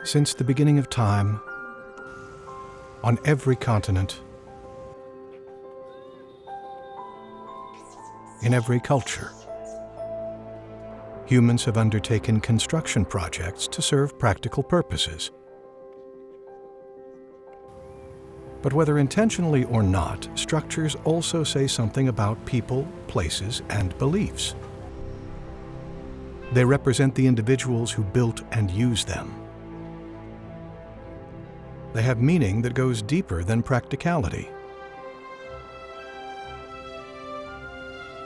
Since the beginning of time, on every continent, in every culture, humans have undertaken construction projects to serve practical purposes. But whether intentionally or not, structures also say something about people, places, and beliefs. They represent the individuals who built and used them. They have meaning that goes deeper than practicality.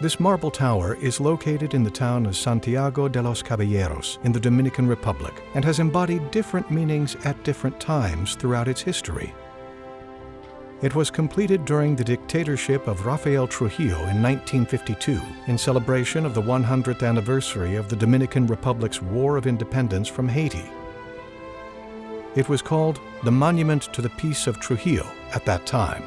This marble tower is located in the town of Santiago de los Caballeros in the Dominican Republic and has embodied different meanings at different times throughout its history. It was completed during the dictatorship of Rafael Trujillo in 1952 in celebration of the 100th anniversary of the Dominican Republic's War of Independence from Haiti. It was called the Monument to the Peace of Trujillo at that time.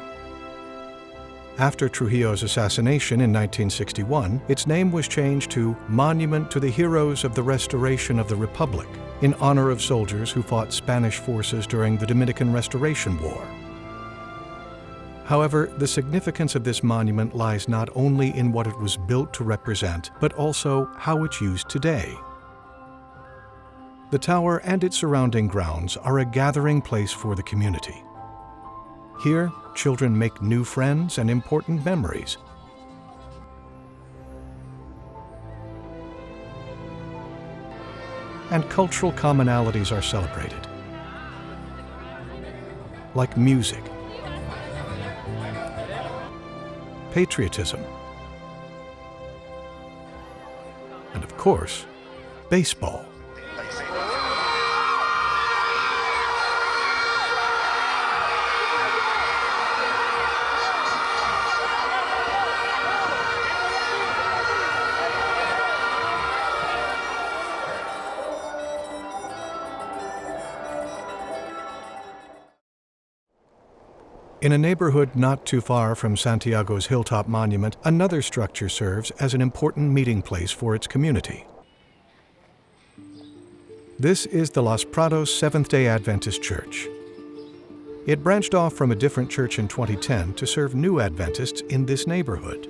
After Trujillo's assassination in 1961, its name was changed to Monument to the Heroes of the Restoration of the Republic, in honor of soldiers who fought Spanish forces during the Dominican Restoration War. However, the significance of this monument lies not only in what it was built to represent, but also how it's used today. The tower and its surrounding grounds are a gathering place for the community. Here, children make new friends and important memories. And cultural commonalities are celebrated, like music, patriotism, and of course, baseball. In a neighborhood not too far from Santiago's Hilltop Monument, another structure serves as an important meeting place for its community. This is the Los Prados Seventh-day Adventist Church. It branched off from a different church in 2010 to serve new Adventists in this neighborhood.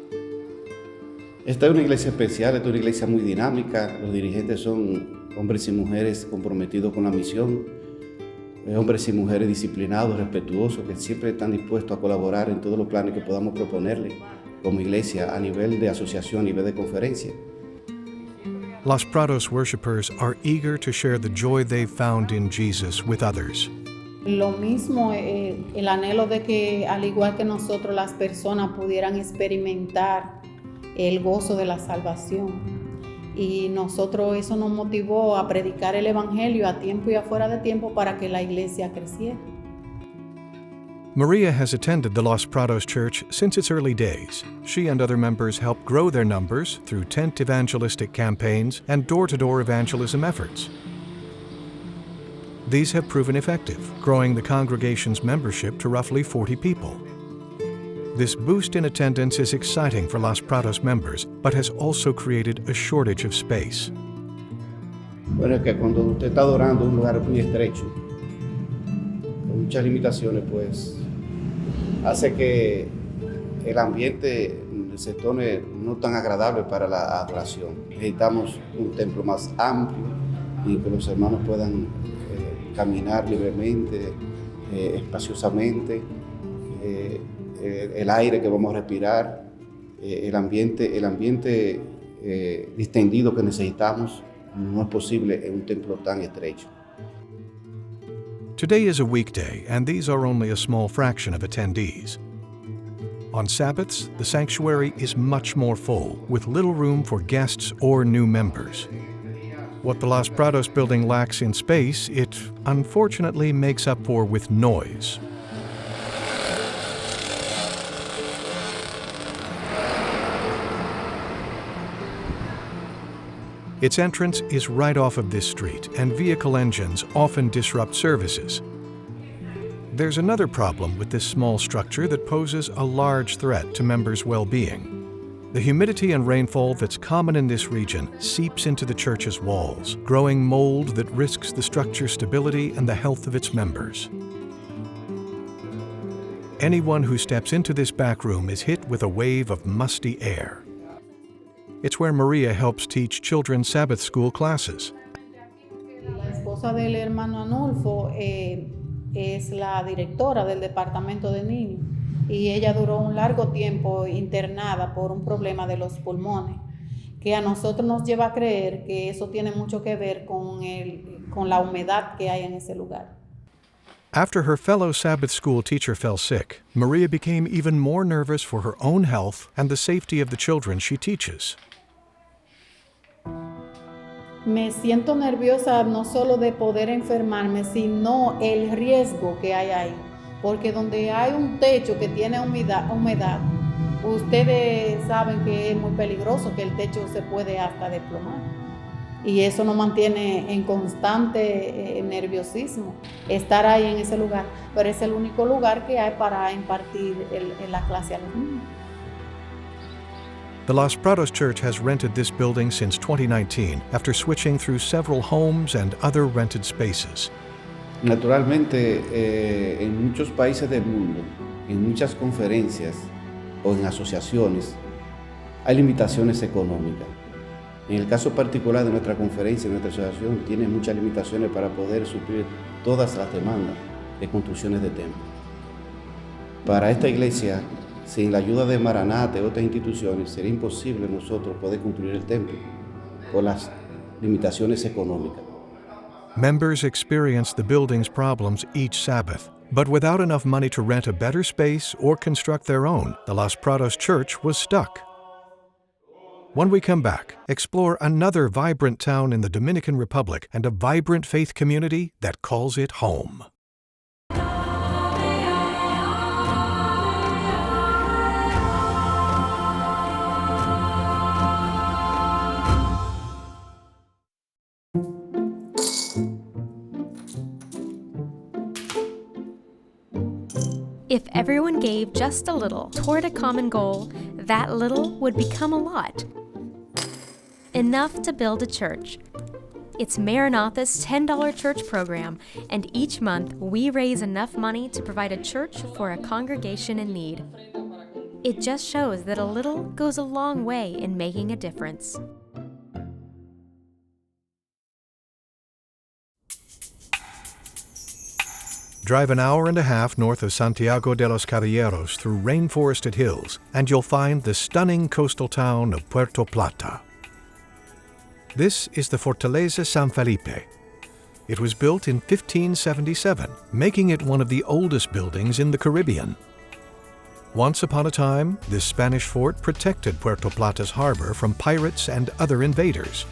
Esta es una iglesia especial, esta es una iglesia muy dinámica. Los dirigentes son hombres y mujeres comprometidos con la misión. Hombres y mujeres disciplinados, respetuosos, que siempre están dispuestos a colaborar en todos los planes que podamos proponerle como iglesia a nivel de asociación, a nivel de conferencia. Los Prados worshipers are eager to share the joy they've found in Jesus with others. Lo mismo, el anhelo de que, al igual que nosotros, las personas pudieran experimentar el gozo de la salvación. Y nosotros eso nos motivó a predicar el Evangelio a tiempo y afuera de tiempo para que la iglesia creciera. Maria has attended the Los Prados Church since its early days. She and other members help grow their numbers through tent evangelistic campaigns and door-to-door evangelism efforts. These have proven effective, growing the congregation's membership to roughly 40 people. This boost in attendance is exciting for Los Prados members, but has also created a shortage of space. Bueno, es que cuando usted está adorando en un lugar muy estrecho, con muchas limitaciones, pues hace que el ambiente se torne no tan agradable para la adoración. Necesitamos un templo más amplio y que los hermanos puedan caminar libremente, espaciosamente. El aire que vamos a respirar, el ambiente distendido que necesitamos, no es posible en un templo tan estrecho. Today is a weekday, and these are only a small fraction of attendees. On Sabbaths, the sanctuary is much more full, with little room for guests or new members. What the Los Prados building lacks in space, it unfortunately makes up for with noise. Its entrance is right off of this street, and vehicle engines often disrupt services. There's another problem with this small structure that poses a large threat to members' well-being. The humidity and rainfall that's common in this region seeps into the church's walls, growing mold that risks the structure's stability and the health of its members. Anyone who steps into this back room is hit with a wave of musty air. It's where Maria helps teach children Sabbath school classes. La esposa del hermano Anulfo es la directora del departamento de niños y ella duró un largo tiempo internada por un problema de los pulmones, que a nosotros nos lleva a creer que eso tiene mucho que ver con la humedad que hay en ese lugar. After her fellow Sabbath school teacher fell sick, Maria became even more nervous for her own health and the safety of the children she teaches. Me siento nerviosa no solo de poder enfermarme, sino el riesgo que hay ahí. Porque donde hay un techo que tiene humedad, ustedes saben que es muy peligroso, que el techo se puede hasta desplomar. Y eso nos mantiene en constante nerviosismo, estar ahí en ese lugar. Pero es el único lugar que hay para impartir la clase a los niños. The Los Prados Church has rented this building since 2019 after switching through several homes and other rented spaces. Naturalmente, en muchos países del mundo, en muchas conferencias o en asociaciones, hay limitaciones económicas. En el caso particular de nuestra conferencia, nuestra asociación tiene muchas limitaciones para poder suplir todas las demandas de construcciones de templos. Para esta iglesia, sin la ayuda de Maranata y otras instituciones, sería imposible nosotros poder construir el templo por las limitaciones económicas. Members experience the building's problems each Sabbath, but without enough money to rent a better space or construct their own, the Los Prados Church was stuck. When we come back, explore another vibrant town in the Dominican Republic and a vibrant faith community that calls it home. If everyone gave just a little toward a common goal, that little would become a lot. Enough to build a church. It's Maranatha's $10 church program, and each month we raise enough money to provide a church for a congregation in need. It just shows that a little goes a long way in making a difference. Drive an hour and a half north of Santiago de los Caballeros through rainforested hills, and you'll find the stunning coastal town of Puerto Plata. This is the Fortaleza San Felipe. It was built in 1577, making it one of the oldest buildings in the Caribbean. Once upon a time, this Spanish fort protected Puerto Plata's harbor from pirates and other invaders.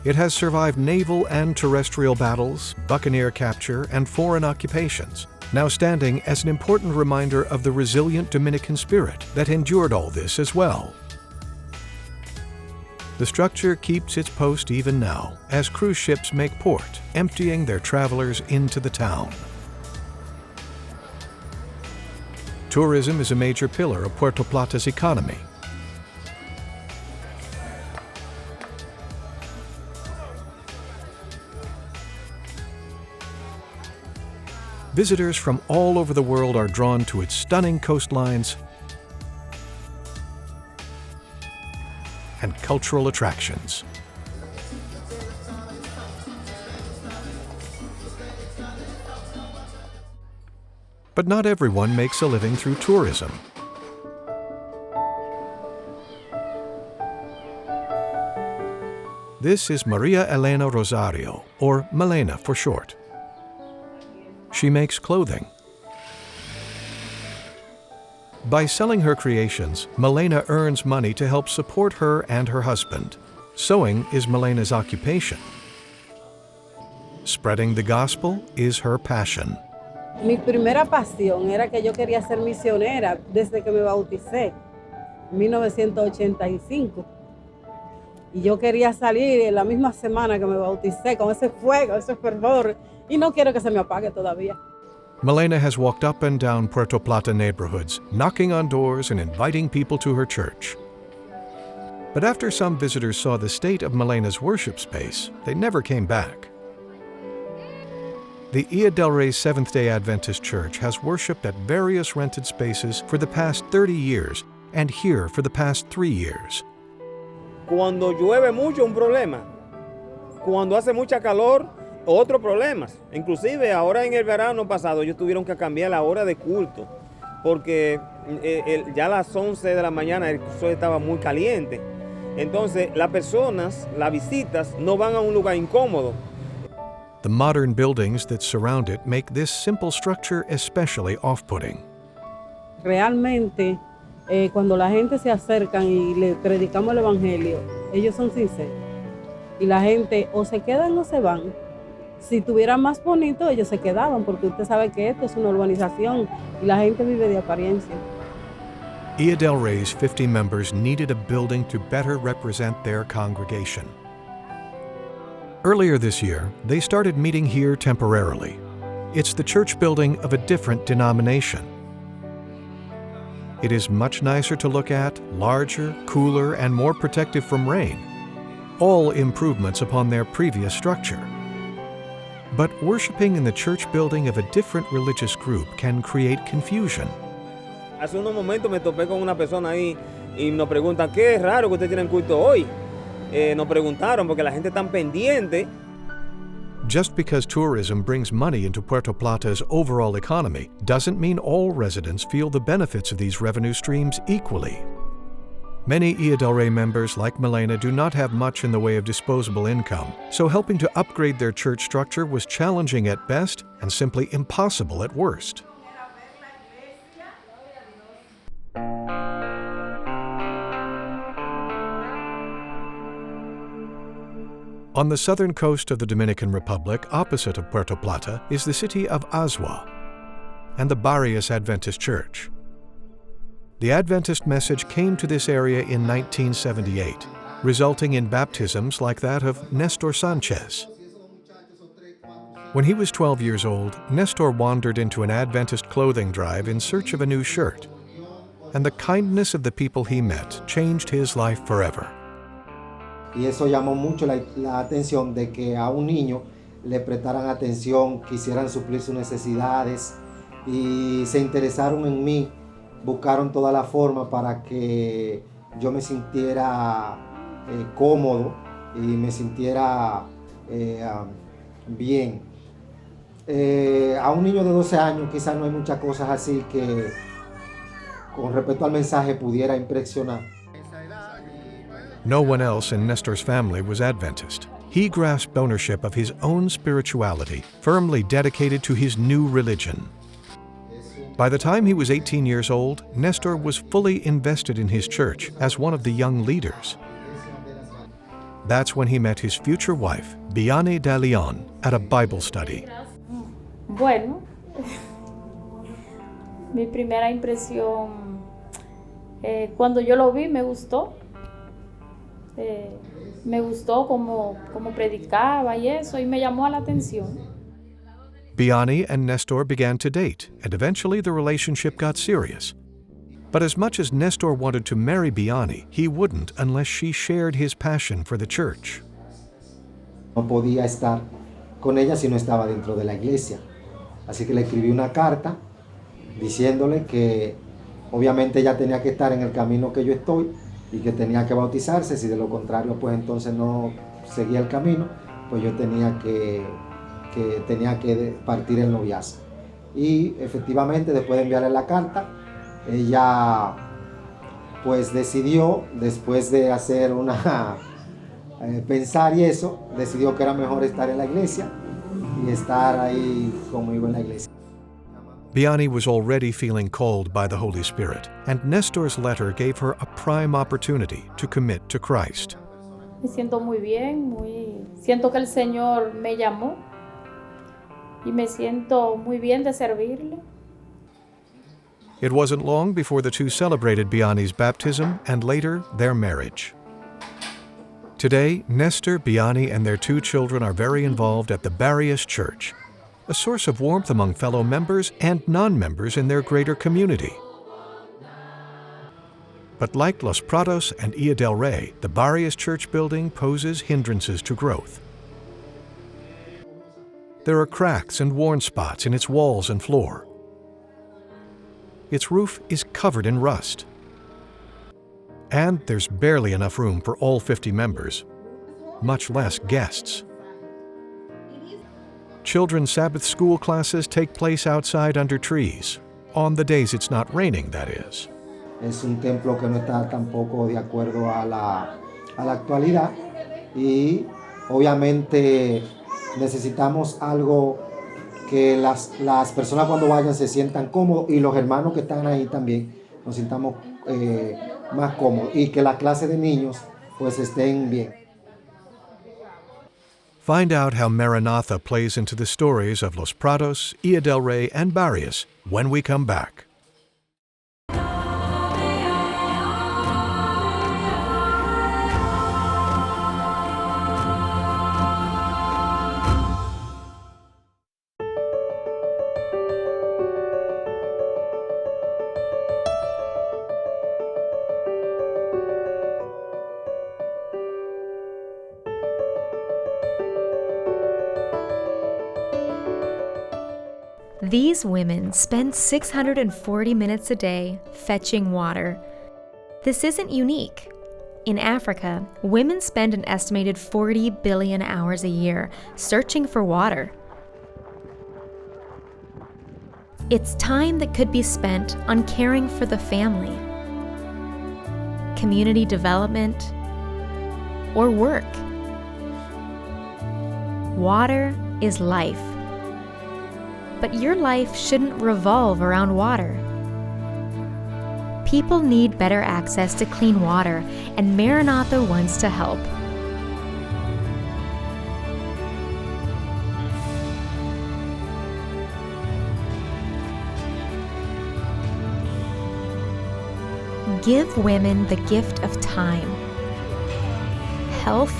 It has survived naval and terrestrial battles, buccaneer capture, and foreign occupations, now standing as an important reminder of the resilient Dominican spirit that endured all this as well. The structure keeps its post even now, as cruise ships make port, emptying their travelers into the town. Tourism is a major pillar of Puerto Plata's economy. Visitors from all over the world are drawn to its stunning coastlines and cultural attractions. But not everyone makes a living through tourism. This is Maria Elena Rosario, or Malena for short. She makes clothing. By selling her creations, Malena earns money to help support her and her husband. Sewing is Malena's occupation. Spreading the gospel is her passion. Mi primera pasión era que yo quería ser misionera desde que me bauticé, en 1985. Y yo quería salir en la misma semana que me bauticé con ese fuego, ese fervor, y no quiero que se me apague todavía. Malena has walked up and down Puerto Plata neighborhoods, knocking on doors and inviting people to her church. But after some visitors saw the state of Melena's worship space, they never came back. The Ia del Rey Seventh-day Adventist Church has worshipped at various rented spaces for the past 30 years and here for the past 3 years. Cuando llueve mucho, un problema. Cuando hace mucha calor, otros problemas. Inclusive ahora en el verano pasado ellos tuvieron que cambiar la hora de culto porque ya a las 11 de la mañana el sol estaba muy caliente. Entonces las personas, las visitas, no van a un lugar incómodo. The modern buildings that surround it make this simple structure especially off-putting. Realmente, cuando la gente se acerca y le predicamos el evangelio, ellos son sinceros. Y la gente o se quedan o se van. Si tuvieran más bonito, ellos se quedaban, porque usted sabe que esto es una urbanización y la gente vive de apariencia. Ia del Rey's 50 members needed a building to better represent their congregation. Earlier this year, they started meeting here temporarily. It's the church building of a different denomination. It is much nicer to look at, larger, cooler, and more protective from rain. All improvements upon their previous structure. But worshiping in the church building of a different religious group can create confusion. Hace unos momentos me topé con una persona ahí y nos preguntan, ¿qué es raro que ustedes tienen culto hoy? Nos preguntaron porque la gente está pendiente. Just because tourism brings money into Puerto Plata's overall economy doesn't mean all residents feel the benefits of these revenue streams equally. Many Ia del Rey members, like Melena, do not have much in the way of disposable income, so helping to upgrade their church structure was challenging at best and simply impossible at worst. On the southern coast of the Dominican Republic, opposite of Puerto Plata, is the city of Azua and the Barrios Adventist Church. The Adventist message came to this area in 1978, resulting in baptisms like that of Nestor Sanchez. When he was 12 years old, Nestor wandered into an Adventist clothing drive in search of a new shirt, and the kindness of the people he met changed his life forever. Y eso llamó mucho la atención de que a un niño le prestaran atención, quisieran suplir sus necesidades y se interesaron en mí, buscaron toda la forma para que yo me sintiera cómodo y me sintiera bien. A un niño de 12 años quizás no hay muchas cosas así que con respecto al mensaje pudiera impresionar. No one else in Nestor's family was Adventist. He grasped ownership of his own spirituality, firmly dedicated to his new religion. By the time he was 18 years old, Nestor was fully invested in his church as one of the young leaders. That's when he met his future wife, Biani de Leon, at a Bible study. Bueno, mi primera impresión, cuando yo lo vi, me gustó. Me gustó como predicaba y eso, y me llamó la atención. Biani and Nestor began to date, and eventually the relationship got serious. But as much as Nestor wanted to marry Biani, he wouldn't unless she shared his passion for the church. No podía estar con ella si no estaba dentro de la iglesia. Así que le escribí una carta diciéndole que obviamente ella tenía que estar en el camino que yo estoy y que tenía que bautizarse, si de lo contrario pues entonces no seguía el camino, pues yo tenía que partir el noviazgo. Y efectivamente después de enviarle la carta, ella pues decidió, después de hacer pensar y eso, decidió que era mejor estar en la iglesia y estar ahí conmigo en la iglesia. Biani was already feeling called by the Holy Spirit, and Nestor's letter gave her a prime opportunity to commit to Christ. Me siento muy bien, siento que el Señor me llamó y me siento muy bien de servirle. It wasn't long before the two celebrated Biani's baptism and later their marriage. Today, Nestor, Biani, and their 2 children are very involved at the Barrios Church, a source of warmth among fellow members and non-members in their greater community. But like Los Prados and Ia del Rey, the Barrios church building poses hindrances to growth. There are cracks and worn spots in its walls and floor. Its roof is covered in rust. And there's barely enough room for all 50 members, much less guests. Children's Sabbath school classes take place outside under trees, on the days it's not raining, that is. Es un templo que no está tampoco de acuerdo a la actualidad y obviamente necesitamos algo que las personas cuando vayan se sientan cómodos y los hermanos que están ahí también nos sintamos más cómodos y que la clase de niños pues estén bien. Find out how Maranatha plays into the stories of Los Prados, Ia del Rey, and Barrios when we come back. These women spend 640 minutes a day fetching water. This isn't unique. In Africa, women spend an estimated 40 billion hours a year searching for water. It's time that could be spent on caring for the family, community development, or work. Water is life. But your life shouldn't revolve around water. People need better access to clean water, and Maranatha wants to help. Give women the gift of time, health,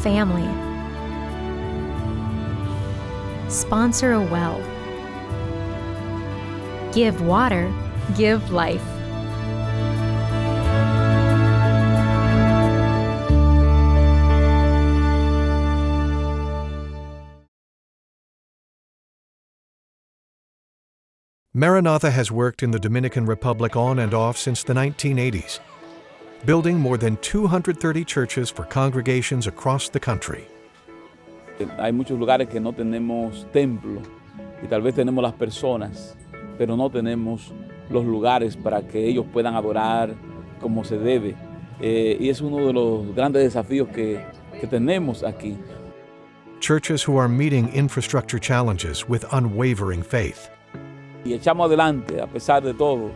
family. Sponsor a well. Give water, give life. Maranatha has worked in the Dominican Republic on and off since the 1980s, building more than 230 churches for congregations across the country. Hay muchos lugares que no tenemos templo y tal vez tenemos las personas, pero no tenemos los lugares para que ellos puedan adorar como se debe. Y es uno de los grandes desafíos que tenemos aquí. Churches who are meeting infrastructure challenges with unwavering faith. Y echamos adelante a pesar de todo.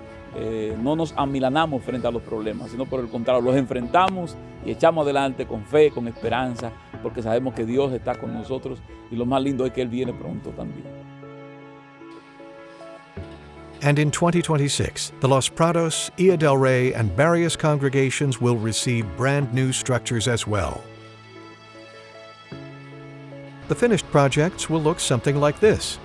No nos amilanamos frente a los problemas, sino por el contrario, los enfrentamos y echamos adelante con fe, con esperanza, porque sabemos que Dios está con nosotros y lo más lindo es que Él viene pronto también. And in 2026, the Los Prados, Ia del Rey, and Barrios congregations will receive brand new structures as well. The finished projects will look something like this.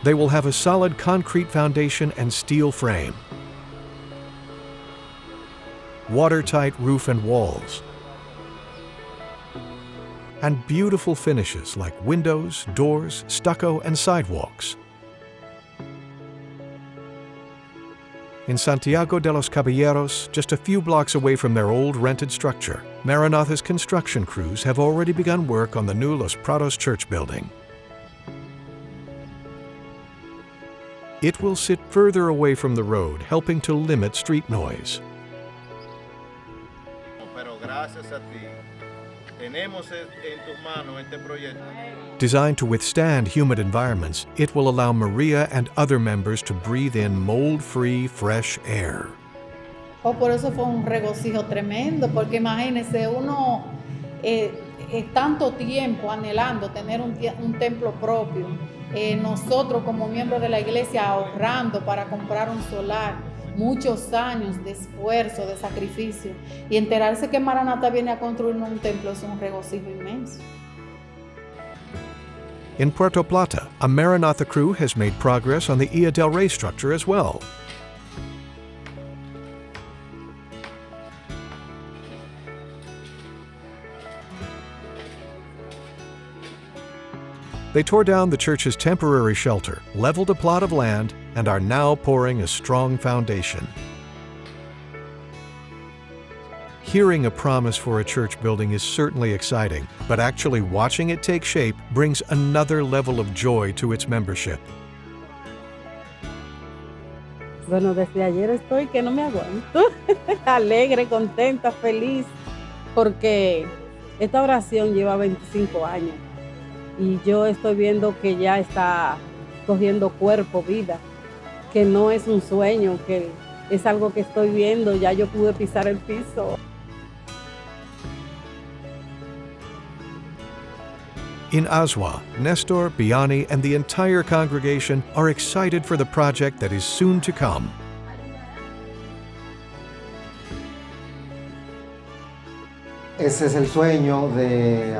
They will have a solid concrete foundation and steel frame, watertight roof and walls, and beautiful finishes like windows, doors, stucco, and sidewalks. In Santiago de los Caballeros, just a few blocks away from their old rented structure, Maranatha's construction crews have already begun work on the new Los Prados church building. It will sit further away from the road, helping to limit street noise. Designed to withstand humid environments, it will allow Maria and other members to breathe in mold-free, fresh air. Por eso fue un regocijo tremendo, porque imagínense, uno tanto tiempo anhelando tener un templo propio, nosotros como miembros de la iglesia ahorrando para comprar un solar, muchos años de esfuerzo, de sacrificio, y enterarse que Maranatha viene a construirnos un templo es un regocijo inmenso. In Puerto Plata, a Maranatha crew has made progress on the Ia del Rey structure as well. They tore down the church's temporary shelter, leveled a plot of land, and are now pouring a strong foundation. Hearing a promise for a church building is certainly exciting, but actually watching it take shape brings another level of joy to its membership. Bueno, desde ayer estoy que no me aguanto, alegre, contenta, feliz, porque esta oración lleva 25 años y yo estoy viendo que ya está cogiendo cuerpo, vida, que no es un sueño, que es algo que estoy viendo, ya yo pude pisar el piso. In Azua, Nestor, Biani, and the entire congregation are excited for the project that is soon to come. Ese es el sueño de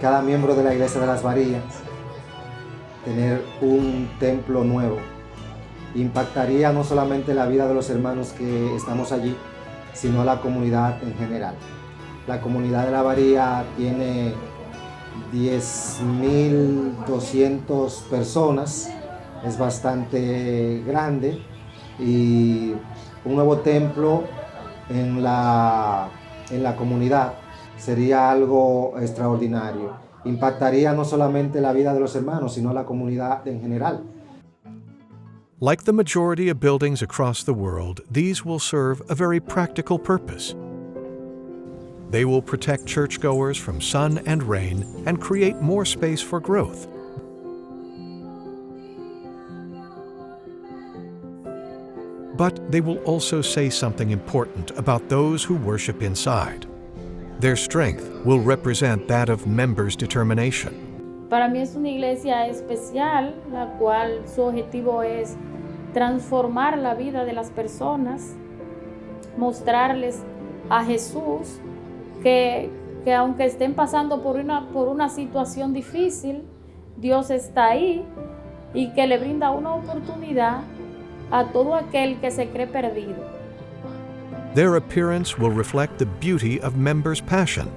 cada miembro de la Iglesia de las Varillas, tener un templo nuevo. Impactaría no solamente la vida de los hermanos que estamos allí, sino la comunidad en general. La comunidad de la Varilla tiene 10.200 personas, es bastante grande, y un nuevo templo en la comunidad sería algo extraordinario. Impactaría no solamente la vida de los hermanos, sino la comunidad en general. Like the majority of buildings across the world, these will serve a very practical purpose. They will protect churchgoers from sun and rain and create more space for growth. But they will also say something important about those who worship inside. Their strength will represent that of members' determination. Para mí es una iglesia especial, la cual su objetivo es transformar la vida de las personas, mostrarles a Jesús que aunque estén pasando por una situación difícil, Dios está ahí y que le brinda una oportunidad a todo aquel que se cree perdido. Their appearance will reflect the beauty of members' passion.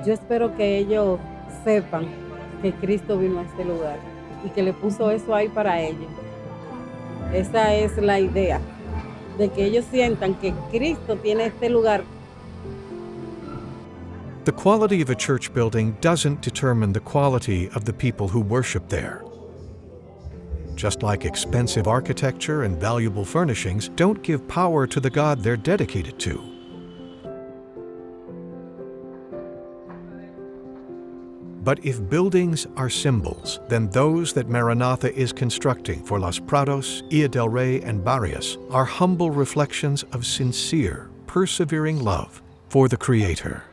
Yo espero que ellos sepan que Cristo vino a este lugar y que le puso eso ahí para ellos. Esa es la idea, de que ellos sientan que Cristo tiene este lugar. The quality of a church building doesn't determine the quality of the people who worship there. Just like expensive architecture and valuable furnishings don't give power to the God they're dedicated to. But if buildings are symbols, then those that Maranatha is constructing for Los Prados, Ia del Rey, and Barrios are humble reflections of sincere, persevering love for the Creator.